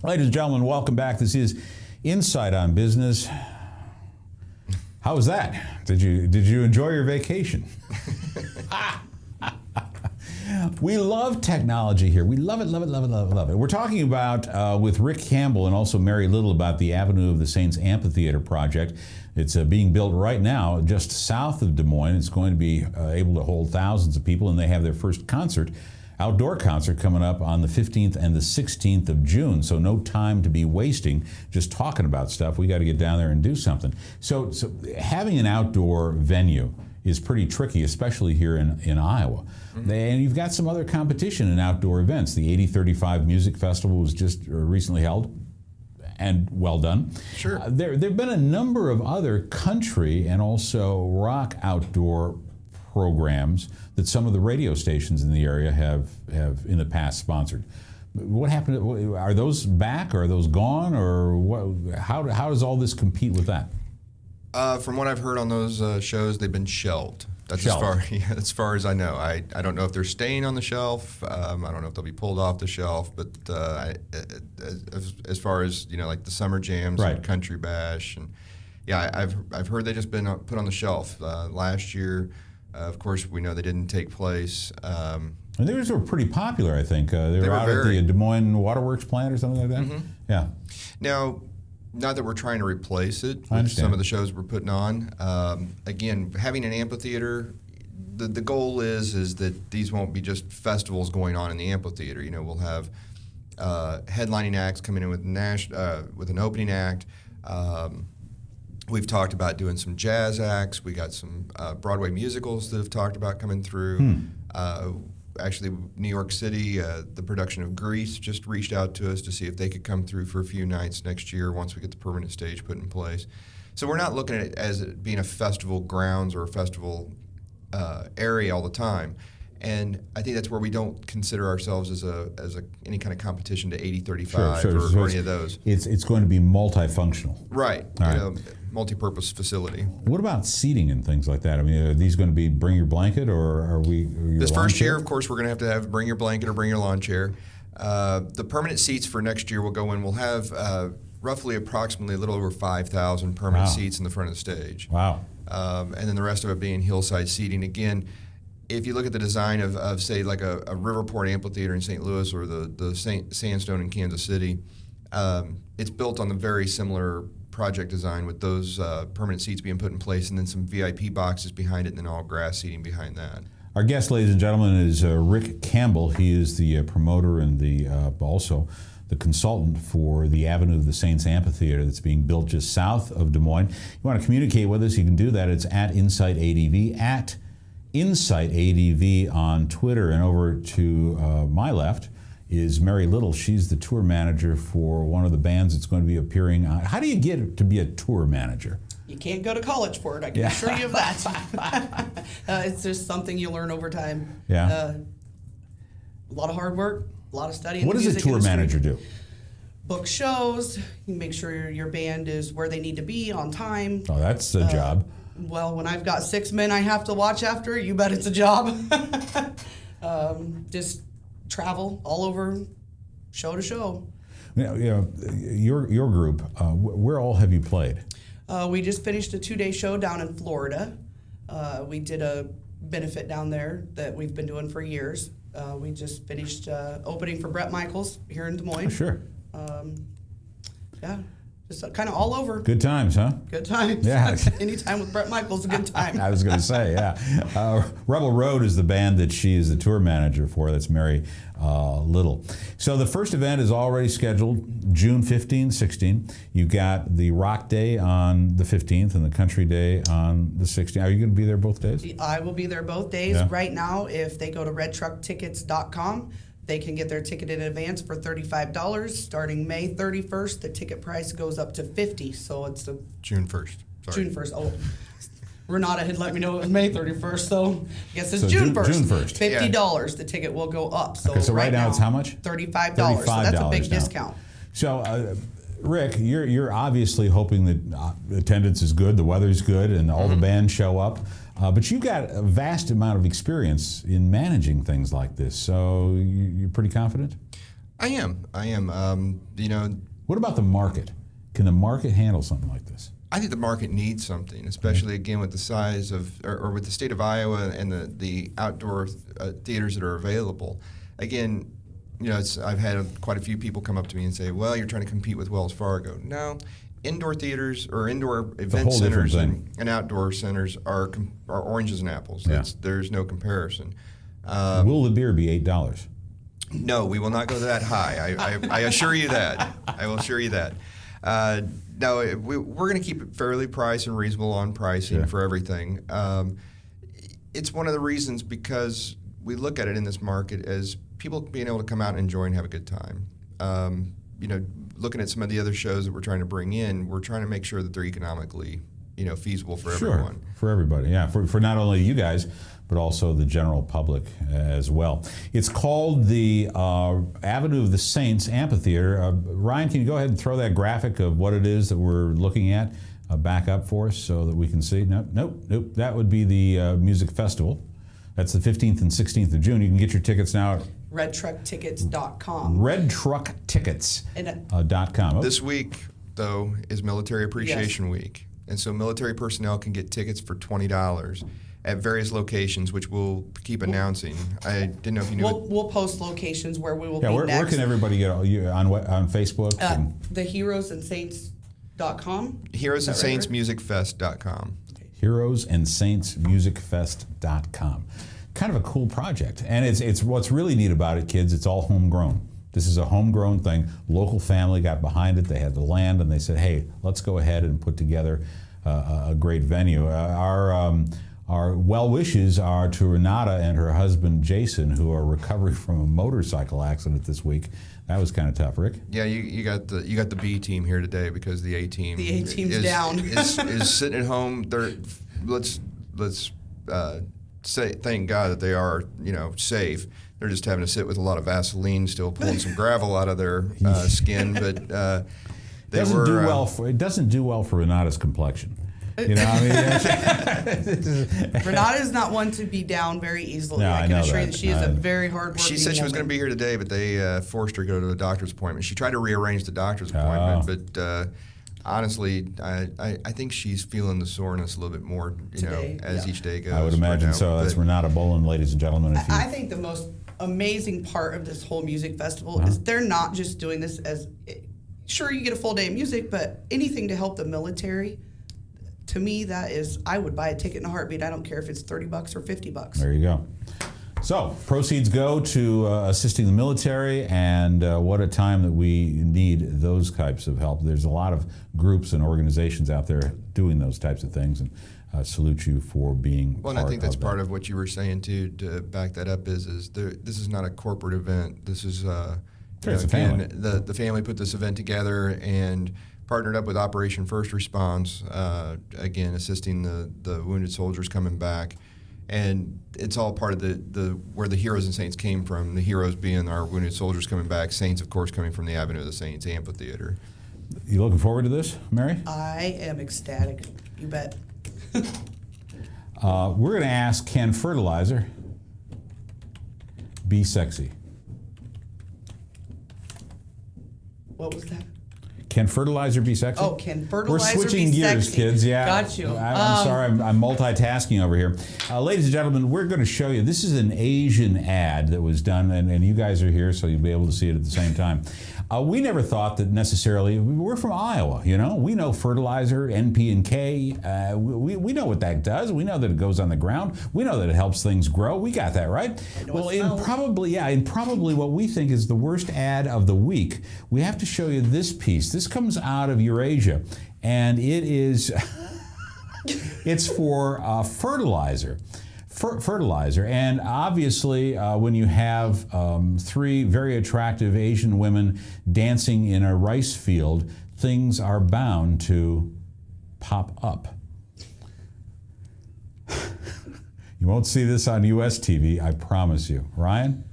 Ladies and gentlemen, welcome back. This is Insight on Business. How was that? Did you enjoy your vacation? We love technology here. We love it, love it, love it, love it, love it. We're talking about, with Rick Campbell and also Mary Little, about the Avenue of the Saints Amphitheater project. It's being built right now just south of Des Moines. It's going to be able to hold thousands of people, and they have their first outdoor concert coming up on the 15th and the 16th of June. So no time to be wasting just talking about stuff. We got to get down there and do something. So having an outdoor venue is pretty tricky, especially here in Iowa. Mm-hmm. And you've got some other competition in outdoor events. The 8035 Music Festival was just recently held, and well done. Sure. There have been a number of other country and also rock outdoor programs that some of the radio stations in the area have in the past sponsored. What happened? Are those back, or are those gone, or what, how does all this compete with that? From what I've heard on those shows, they've been shelved. That's as far as I know. I don't know if they're staying on the shelf. I don't know if they'll be pulled off the shelf. But as far as like the summer jams and Country Bash, and I've heard they just been put on the shelf last year. Of course, we know they didn't take place. And those were pretty popular, I think. They were out at the Des Moines Waterworks plant or something like that. Mm-hmm. Yeah. Now, not that we're trying to replace it with some of the shows we're putting on. Again, having an amphitheater, the goal is that these won't be just festivals going on in the amphitheater. We'll have headlining acts coming in with an opening act. We've talked about doing some jazz acts. We got some Broadway musicals that have talked about coming through. Actually, New York City, the production of Grease just reached out to us to see if they could come through for a few nights next year once we get the permanent stage put in place. So we're not looking at it as it being a festival grounds or a festival area all the time. And I think that's where we don't consider ourselves as any kind of competition to 8035 or any of those. It's going to be multifunctional. Right. Multi-purpose facility. What about seating and things like that? I mean, are these going to be bring your blanket, or are we? This first year, of course, we're going to have bring your blanket or bring your lawn chair. The permanent seats for next year will go in. We'll have approximately a little over 5,000 permanent seats in the front of the stage. Wow. And then the rest of it being hillside seating. Again, if you look at the design of say, like a Riverport Amphitheater in St. Louis or the Sandstone in Kansas City, it's built on the very similar project design with those permanent seats being put in place, and then some VIP boxes behind it, and then all grass seating behind that. Our guest, ladies and gentlemen, is Rick Campbell. He is the promoter and also the consultant for the Avenue of the Saints Amphitheater that's being built just south of Des Moines. You want to communicate with us, you can do that. It's at InsightADV, at InsightADV on Twitter. And over to my left is Mary Little. She's the tour manager for one of the bands that's going to be appearing on. How do you get to be a tour manager? You can't go to college for it, I can assure you of that. It's just something you learn over time. Yeah. A lot of hard work, a lot of studying. What does a tour manager do? Book shows, you make sure your band is where they need to be on time. Oh, that's a job. Well, when I've got 6 men I have to watch after, you bet it's a job. Just travel all over, show to show. Your group, where all have you played? We just finished a 2-day show down in Florida. We did a benefit down there that we've been doing for years. We just finished opening for Bret Michaels here in Des Moines. Oh, sure. Just kind of all over. Good times, huh? Good times. Yeah. Anytime with Bret Michaels is a good time. I was going to say, yeah. Rebel Road is the band that she is the tour manager for. That's Mary Little. So the first event is already scheduled, June 15, 16. You've got the Rock Day on the 15th and the Country Day on the 16th. Are you going to be there both days? I will be there both days. Yeah. Right now, if they go to redtrucktickets.com, they can get their ticket in advance for $35. Starting May 31st, the ticket price goes up to $50. So it's the June 1st. Sorry. June 1st. Oh, Renata had let me know it was May 31st, so I guess it's June 1st. June 1st. $50. The ticket will go up. So, okay, so right now it's how much? $35. So that's a big discount. So, Rick, you're obviously hoping that attendance is good, the weather's good, and all the bands show up. But you've got a vast amount of experience in managing things like this, so you're pretty confident? I am. What about the market? Can the market handle something like this? I think the market needs something, especially again with the size of, or with the state of Iowa and the outdoor theaters that are available. Again, I've had quite a few people come up to me and say, "Well, you're trying to compete with Wells Fargo." No, indoor theaters or indoor event centers and outdoor centers are oranges and apples. Yeah. There's no comparison. Will the beer be $8? No, we will not go that high. I assure you that. I will assure you that. No, we're going to keep it fairly priced and reasonable on pricing for everything. It's one of the reasons because we look at it in this market as people being able to come out and enjoy and have a good time. Looking at some of the other shows that we're trying to bring in, we're trying to make sure that they're economically, feasible for everyone. For everybody, yeah. For not only you guys, but also the general public as well. It's called the Avenue of the Saints Amphitheater. Ryan, can you go ahead and throw that graphic of what it is that we're looking at back up for us so that we can see? Nope. That would be the music festival. That's the 15th and 16th of June. You can get your tickets now at redtrucktickets.com. redtrucktickets.com. This week, though, is Military Appreciation Week. And so military personnel can get tickets for $20 at various locations, which we'll keep announcing. I didn't know if you knew. We'll post locations where we will be where next. Where can everybody get you on Facebook? theheroesandsaints.com. Heroesandsaintsmusicfest.com. Heroesandsaintsmusicfest.com. Kind of a cool project. And it's what's really neat about it, kids, it's all homegrown. This is a homegrown thing. Local family got behind it. They had the land, and they said, hey, let's go ahead and put together a great venue. Our well wishes are to Renata and her husband Jason, who are recovering from a motorcycle accident this week. That was kind of tough, Rick. Yeah, you got the B team here today because the A team is down. is sitting at home. Let's say thank God that they are safe. They're just having to sit with a lot of Vaseline, still pulling some gravel out of their skin, but it doesn't do well for Renata's complexion. Renata is not one to be down very easily. No, I can assure you that she is a very hard working She said she was going to be here today, but they forced her to go to a doctor's appointment. She tried to rearrange the doctor's appointment, but honestly, I think she's feeling the soreness a little bit more, as each day goes. I would imagine so. That's Renata Bolin, ladies and gentlemen. I think the most amazing part of this whole music festival is they're not just doing this as, sure, you get a full day of music, but anything to help the military. To me, that is, I would buy a ticket in a heartbeat. I don't care if it's $30 or $50. There you go. So, proceeds go to assisting the military, and what a time that we need those types of help. There's a lot of groups and organizations out there doing those types of things, and salute you for being part of that. Well, and I think that's part of what you were saying, too, to back that up, is this is not a corporate event. This is, it's a family. The family put this event together and partnered up with Operation First Response, again, assisting the wounded soldiers coming back. And it's all part of the where the Heroes and Saints came from, the heroes being our wounded soldiers coming back, Saints, of course, coming from the Avenue of the Saints Amphitheater. You looking forward to this, Mary? I am ecstatic. You bet. We're going to ask, can fertilizer be sexy? What was that? Can fertilizer be sexy? Oh, can fertilizer be sexy? We're switching gears, kids. Yeah. Got you. I'm sorry, I'm multitasking over here. Ladies and gentlemen, we're going to show you. This is an Asian ad that was done, and you guys are here, so you'll be able to see it at the same time. We never thought that necessarily, we're from Iowa, we know fertilizer, NP and K. We know what that does. We know that it goes on the ground. We know that it helps things grow. We got that, right? Well, in probably what we think is the worst ad of the week, we have to show you this piece. This comes out of Eurasia, and it is, it's for fertilizer. Fertilizer, and obviously when you have three very attractive Asian women dancing in a rice field, things are bound to pop up. You won't see this on U.S. TV, I promise you. Ryan?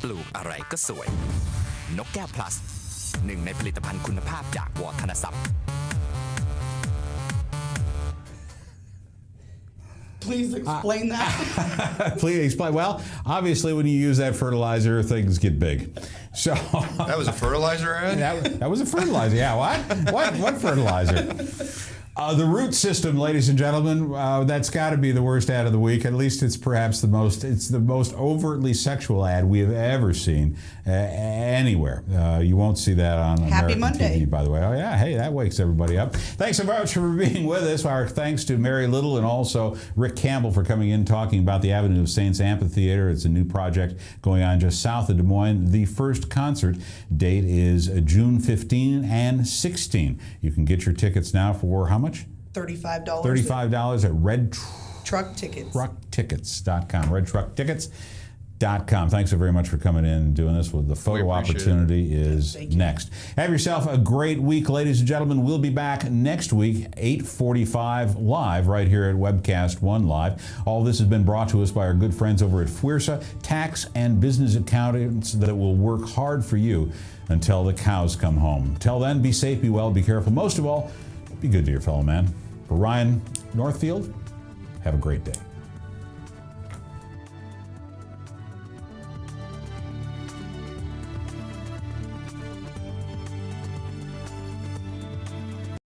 ปลูกอะไรก็สวยนกแก้ว plus หนึ่งในผลิตภัณฑ์คุณภาพจากวอธนทรัพย์ Please explain that. Please explain. Well, obviously, when you use that fertilizer, things get big. So that was a fertilizer ad? That was a fertilizer. Yeah. What fertilizer? The root system, ladies and gentlemen, that's got to be the worst ad of the week. At least it's perhaps the most overtly sexual ad we have ever seen anywhere. You won't see that on Happy American Monday. TV, by the way. Oh yeah, hey, that wakes everybody up. Thanks so much for being with us. Our thanks to Mary Little and also Rick Campbell for coming in talking about the Avenue of Saints Amphitheater. It's a new project going on just south of Des Moines. The first concert date is June 15 and 16. You can get your tickets now for how much? $35. $35 at Red Truck Tickets. TruckTickets.com. RedTruckTickets.com. Thanks so very much for coming in and doing this. Well, the photo opportunity is next. Have yourself a great week, ladies and gentlemen. We'll be back next week, 8:45 live, right here at Webcast One Live. All this has been brought to us by our good friends over at FWIRSA, tax and business accountants that will work hard for you until the cows come home. Till then, be safe, be well, be careful. Most of all, be good to your fellow man. For Ryan Northfield, have a great day.